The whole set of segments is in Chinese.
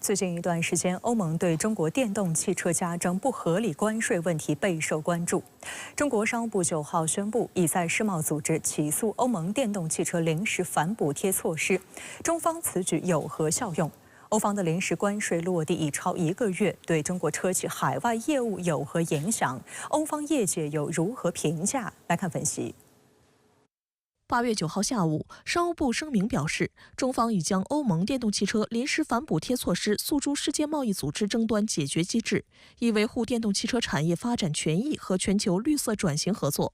最近一段时间，欧盟对中国电动汽车加征不合理关税问题备受关注。中国商务部9号宣布，已在世贸组织起诉欧盟电动汽车临时反补贴措施。中方此举有何效用？欧方的临时关税落地已超1个月，对中国车企海外业务有何影响？欧方业界又如何评价？来看分析。8月9号下午，商务部声明表示，中方已将欧盟电动汽车临时反补贴措施诉诸世界贸易组织争端解决机制，以维护电动汽车产业发展权益和全球绿色转型合作。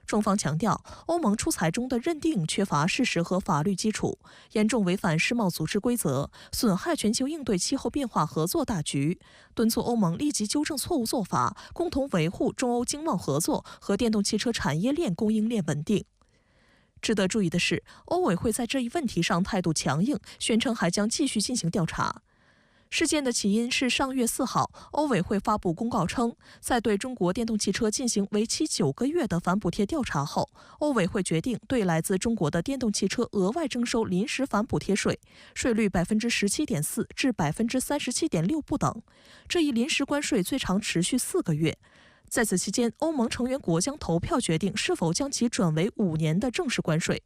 中方强调，欧盟出裁中的认定缺乏事实和法律基础，严重违反世贸组织规则，损害全球应对气候变化合作大局，敦促欧盟立即纠正错误做法，共同维护中欧经贸合作和电动汽车产业链供应链稳定。值得注意的是，欧委会在这一问题上态度强硬，宣称还将继续进行调查。事件的起因是上月4号，欧委会发布公告称，在对中国电动汽车进行为期9个月的反补贴调查后，欧委会决定对来自中国的电动汽车额外征收临时反补贴税，税率17.4%至37.6%不等。这一临时关税最长持续4个月。在此期间，欧盟成员国将投票决定是否将其转为5年的正式关税。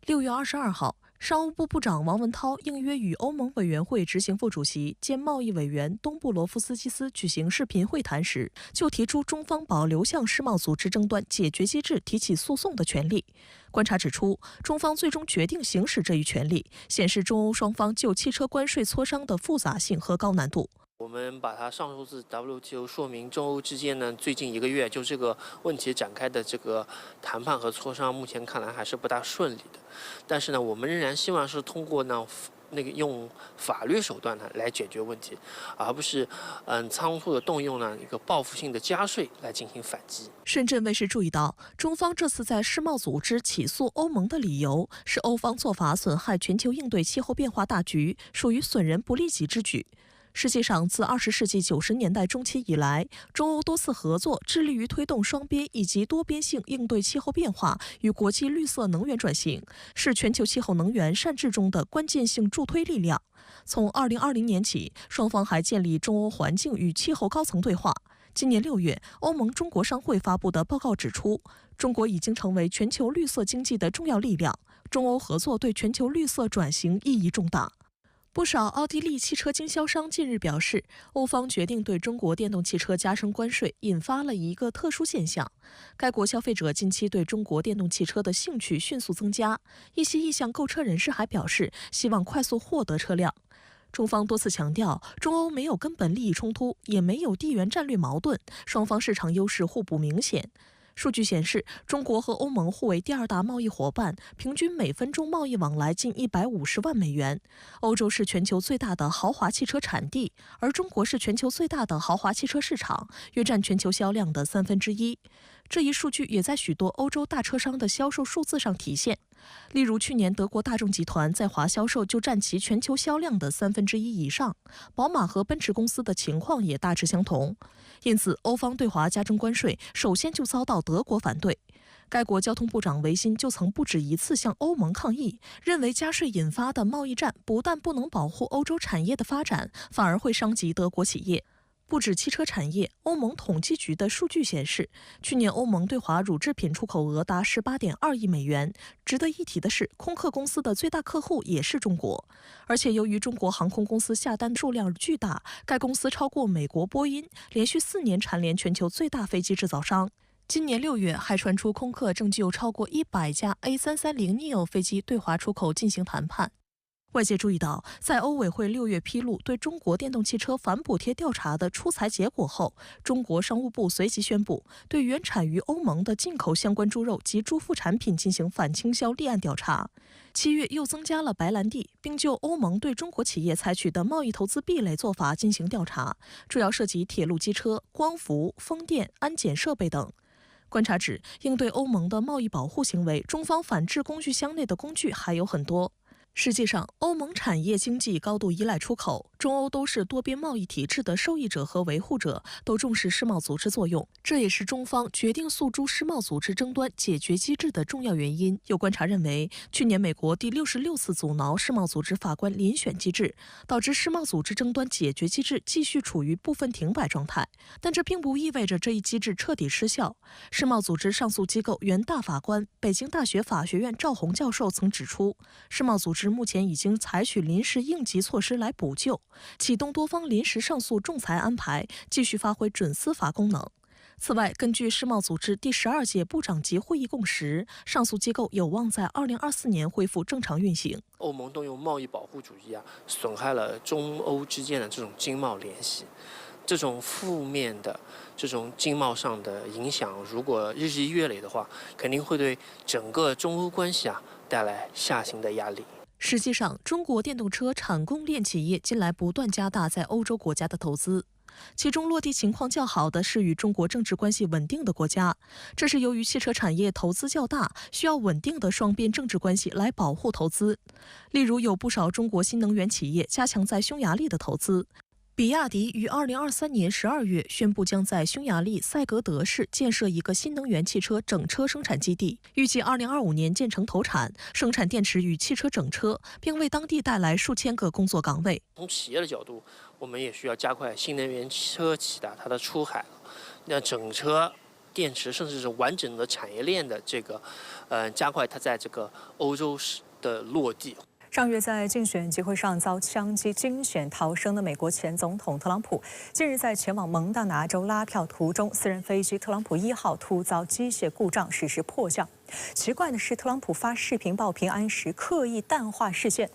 6月22号，商务部部长王文涛应约与欧盟委员会执行副主席兼贸易委员东布罗夫斯基斯举行视频会谈时，就提出中方保留向世贸组织争端解决机制提起诉讼的权利。观察指出，中方最终决定行使这一权利，显示中欧双方就汽车关税磋商的复杂性和高难度。我们把它上诉至 WTO， 说明中欧之间呢，最近1个月就这个问题展开的这个谈判和磋商，目前看来还是不大顺利的。但是呢，我们仍然希望是通过用法律手段呢来解决问题，而不是仓促的动用一个报复性的加税来进行反击。深圳卫视注意到，中方这次在世贸组织起诉欧盟的理由是欧方做法损害全球应对气候变化大局，属于损人不利己之举。实际上，自20世纪90年代中期以来，中欧多次合作，致力于推动双边以及多边性应对气候变化与国际绿色能源转型，是全球气候能源善治中的关键性助推力量。从2020年起，双方还建立中欧环境与气候高层对话。今年6月，欧盟中国商会发布的报告指出，中国已经成为全球绿色经济的重要力量，中欧合作对全球绿色转型意义重大。不少奥地利汽车经销商近日表示，欧方决定对中国电动汽车加征关税，引发了一个特殊现象。该国消费者近期对中国电动汽车的兴趣迅速增加，一些意向购车人士还表示希望快速获得车辆。中方多次强调，中欧没有根本利益冲突，也没有地缘战略矛盾，双方市场优势互补明显。数据显示，中国和欧盟互为第2大贸易伙伴，平均每分钟贸易往来近150万美元。欧洲是全球最大的豪华汽车产地，而中国是全球最大的豪华汽车市场，约占全球销量的1/3。这一数据也在许多欧洲大车商的销售数字上体现。例如，去年德国大众集团在华销售就占其全球销量的1/3以上，宝马和奔驰公司的情况也大致相同。因此，欧方对华加征关税，首先就遭到德国反对。该国交通部长维辛就曾不止一次向欧盟抗议，认为加税引发的贸易战不但不能保护欧洲产业的发展，反而会伤及德国企业。不止汽车产业，欧盟统计局的数据显示，去年欧盟对华乳制品出口额达18.2亿美元。值得一提的是，空客公司的最大客户也是中国，而且由于中国航空公司下单数量巨大，该公司超过美国波音，连续4年蝉联全球最大飞机制造商。今年6月，还传出空客正就超过100架 A330neo 飞机对华出口进行谈判。外界注意到，在欧委会6月披露对中国电动汽车反补贴调查的出裁结果后，中国商务部随即宣布对原产于欧盟的进口相关猪肉及猪副产品进行反倾销立案调查。7月又增加了白兰地，并就欧盟对中国企业采取的贸易投资壁垒做法进行调查，主要涉及铁路机车、光伏、风电、安检设备等。观察指，应对欧盟的贸易保护行为，中方反制工具箱内的工具还有很多。实际上，欧盟产业经济高度依赖出口，中欧都是多边贸易体制的受益者和维护者，都重视世贸组织作用，这也是中方决定诉诸世贸组织争端解决机制的重要原因。有观察认为，去年美国第66次阻挠世贸组织法官遴选机制，导致世贸组织争端解决机制继续处于部分停摆状态，但这并不意味着这一机制彻底失效。世贸组织上诉机构原大法官、北京大学法学院赵宏教授曾指出，世贸组织目前已经采取临时应急措施来补救，启动多方临时上诉仲裁安排，继续发挥准司法功能。此外，根据世贸组织第12届部长级会议共识，上诉机构有望在2024年恢复正常运行。欧盟动用贸易保护主义损害了中欧之间的这种经贸联系。这种负面的这种经贸上的影响，如果日积月累的话，肯定会对整个中欧关系带来下行的压力。实际上，中国电动车产供链企业近来不断加大在欧洲国家的投资，其中落地情况较好的是与中国政治关系稳定的国家。这是由于汽车产业投资较大，需要稳定的双边政治关系来保护投资。例如，有不少中国新能源企业加强在匈牙利的投资。比亚迪于2023年12月宣布，将在匈牙利塞格德市建设一个新能源汽车整车生产基地，预计2025年建成投产，生产电池与汽车整车，并为当地带来数千个工作岗位。从企业的角度，我们也需要加快新能源车企的它的出海，那整车、电池，甚至是完整的产业链的这个，加快它在这个欧洲的落地。上月在竞选集会上遭枪击惊险逃生的美国前总统特朗普，近日在前往蒙大拿州拉票途中，私人飞机特朗普1号突遭机械故障，实施迫降。奇怪的是，特朗普发视频报平安时刻意淡化视线。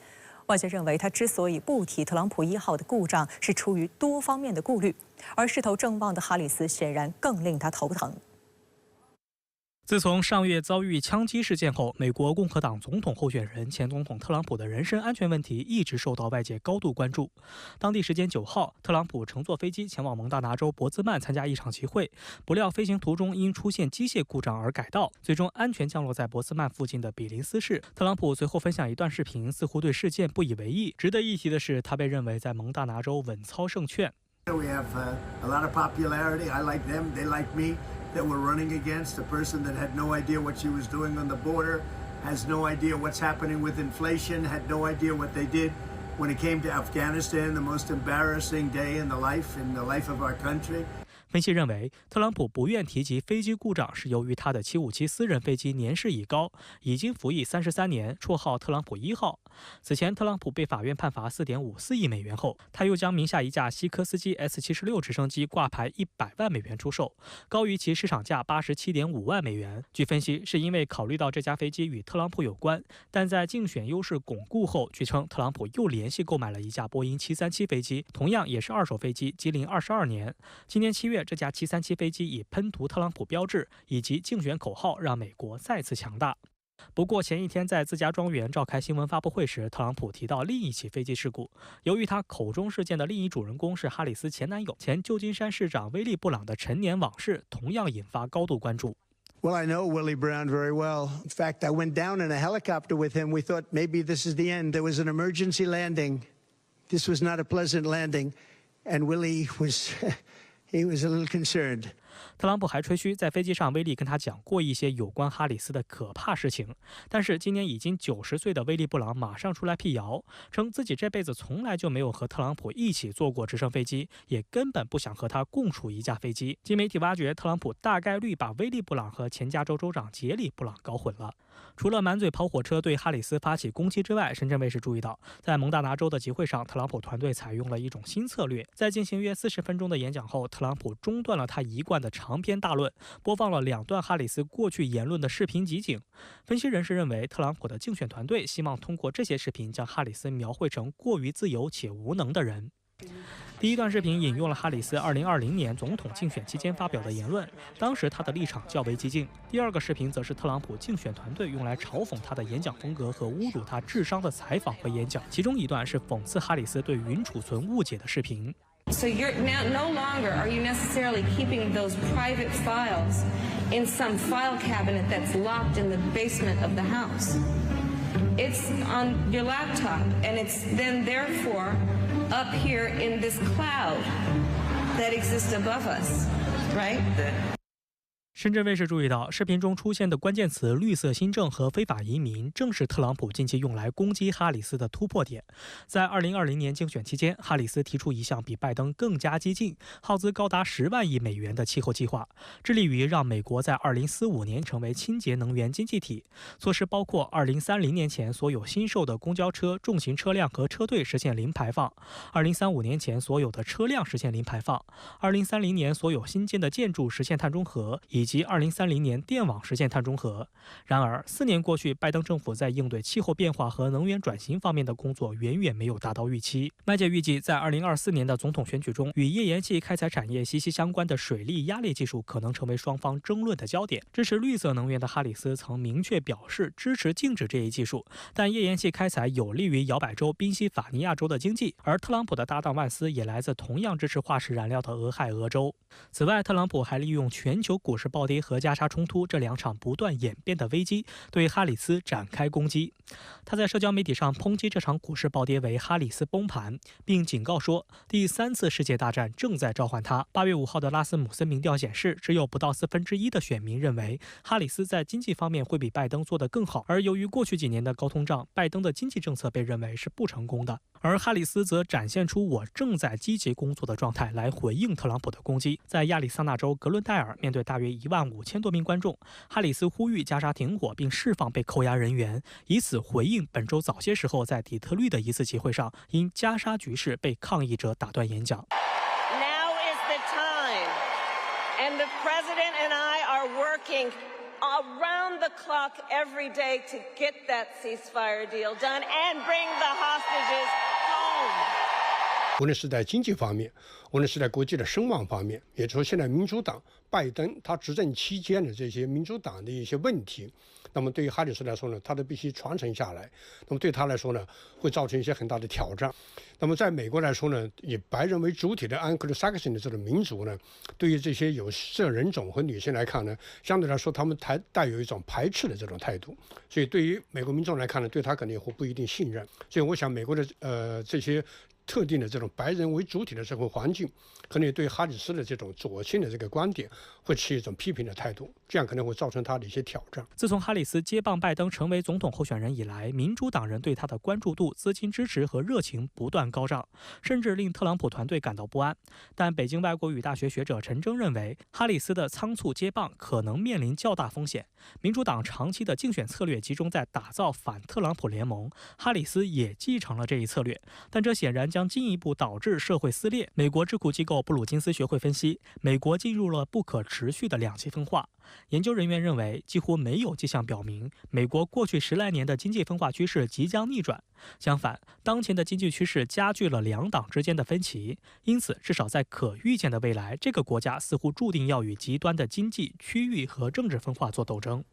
外界认为，他之所以不提特朗普1号的故障，是出于多方面的顾虑，而势头正旺的哈里斯显然更令他头疼。自从上月遭遇枪击事件后，美国共和党总统候选人前总统特朗普的人身安全问题一直受到外界高度关注。当地时间9号，特朗普乘坐飞机前往蒙大拿州博兹曼参加一场集会，不料飞行途中因出现机械故障而改道，最终安全降落在博兹曼附近的比林斯市。特朗普随后分享一段视频，似乎对事件不以为意。值得一提的是，他被认为在蒙大拿州稳操胜券。We have a lot of popularity. I like them. They like me. That we're running against a person that had no idea what she was doing on the border, has no idea what's happening with inflation, had no idea what they did when it came to Afghanistan, the most embarrassing day in the life of our country. 分析认为，特朗普不愿提及飞机故障是由于他的757私人飞机年事已高，已经服役33年，绰号特朗普1号。此前，特朗普被法院判罚4.54亿美元后，他又将名下一架西科斯基 S-76直升机挂牌100万美元出售，高于其市场价87.5万美元。据分析，是因为考虑到这架飞机与特朗普有关，但在竞选优势巩固后，据称特朗普又连续购买了一架波音737飞机，同样也是二手飞机，机龄22年。今年7月，这架737飞机以喷涂特朗普标志以及竞选口号让美国再次强大。不过前一天在自家庄园召开新闻发布会时，特朗普提到另一起飞机事故，由于他口中事件的另一主人公是哈里斯前男友前旧金山市长威利·布朗的陈年往事，同样引发高度关注。Well, I know Willie Brown very well. In fact, I went down in a helicopter with him. We thought maybe this is the end. There was an emergency landing. This was not a pleasant landing, and Willie was he was a little concerned. 特朗普还吹嘘在飞机上威利跟他讲过一些有关哈里斯的可怕事情，但是今年已经90岁的威利·布朗马上出来辟谣，称自己这辈子从来就没有和特朗普一起坐过直升飞机，也根本不想和他共处一架飞机。经媒体挖掘，特朗普大概率把威利·布朗和前加州州长杰里·布朗搞混了。除了满嘴跑火车对哈里斯发起攻击之外，深圳卫视注意到，在蒙大拿州的集会上，特朗普团队采用了一种新策略。在进行约40分钟的演讲后，特朗普中断了他一贯的长篇大论，播放了2段哈里斯过去言论的视频集锦。分析人士认为，特朗普的竞选团队希望通过这些视频将哈里斯描绘成过于自由且无能的人。第一段视频引用了哈里斯2020年总统竞选期间发表的言论，当时他的立场较为激进。第二个视频则是特朗普竞选团队用来嘲讽他的演讲风格和侮辱他智商的采访和演讲，其中一段是讽刺哈里斯对云储存误解的视频。So you're now no longer are you necessarily keeping those private files in some file cabinet that's locked in the basement of the house. It's on your laptop, and it's then therefore up here in this cloud that exists above us, right? 深圳卫视注意到，视频中出现的关键词“绿色新政”和“非法移民”正是特朗普近期用来攻击哈里斯的突破点。在2020年竞选期间，哈里斯提出一项比拜登更加激进、耗资高达10万亿美元的气候计划，致力于让美国在2045年成为清洁能源经济体。措施包括2030年前所有新售的公交车、重型车辆和车队实现零排放；2035年前所有的车辆实现零排放；2030年所有新建的建筑实现碳中和，以及2030年电网实现碳中和。然而，4年过去，拜登政府在应对气候变化和能源转型方面的工作远远没有达到预期。外界预计，在2024年的总统选举中，与页岩气开采产业息息相关的水力压力技术可能成为双方争论的焦点。支持绿色能源的哈里斯曾明确表示支持禁止这一技术，但页岩气开采有利于摇摆州宾夕法尼亚州的经济，而特朗普的搭档万斯也来自同样支持化石燃料的俄亥俄州。此外，特朗普还利用全球股市暴跌和加沙冲突这2场不断演变的危机，对哈里斯展开攻击。他在社交媒体上抨击这场股市暴跌为哈里斯崩盘，并警告说第3次世界大战正在召唤他。8月5号的拉斯姆森民调显示，只有不到1/4的选民认为哈里斯在经济方面会比拜登做得更好，而由于过去几年的高通胀，拜登的经济政策被认为是不成功的。而哈里斯则展现出我正在积极工作的状态来回应特朗普的攻击。在亚利桑那州格伦戴尔，面对大约15000多名观众，哈里斯呼吁加沙停火并释放被扣押人员，以此回应本周早些时候在底特律的一次集会上因加沙局势被抗议者打断演讲。 Now is the time, and the president and I are working around the clock every day to get that ceasefire deal done and bring the hostages home. 无论是在经济方面，无论是在国际的声望方面，也就是说现在民主党拜登他执政期间的这些民主党的一些问题，那么对于哈里斯来说呢，他都必须传承下来，那么对他来说呢，会造成一些很大的挑战。那么在美国来说呢，以白人为主体的安格鲁萨克逊的这种民族呢，对于这些有色人种和女性来看呢，相对来说他们带有一种排斥的这种态度，所以对于美国民众来看呢，对他肯定会不一定信任。所以我想美国的这些特定的这种白人为主体的社会环境，可能对哈里斯的这种左倾的这个观点会持一种批评的态度，这样可能会造成他的一些挑战。自从哈里斯接棒拜登成为总统候选人以来，民主党人对他的关注度、资金支持和热情不断高涨，甚至令特朗普团队感到不安。但北京外国语大学学者陈征认为，哈里斯的仓促接棒可能面临较大风险。民主党长期的竞选策略集中在打造反特朗普联盟，哈里斯也继承了这一策略，但这显然将进一步导致社会撕裂。美国智库机构布鲁金斯学会分析，美国进入了不可持续的两极分化。研究人员认为，几乎没有迹象表明美国过去10来年的经济分化趋势即将逆转。相反，当前的经济趋势加剧了两党之间的分歧。因此，至少在可预见的未来，这个国家似乎注定要与极端的经济、区域和政治分化做斗争。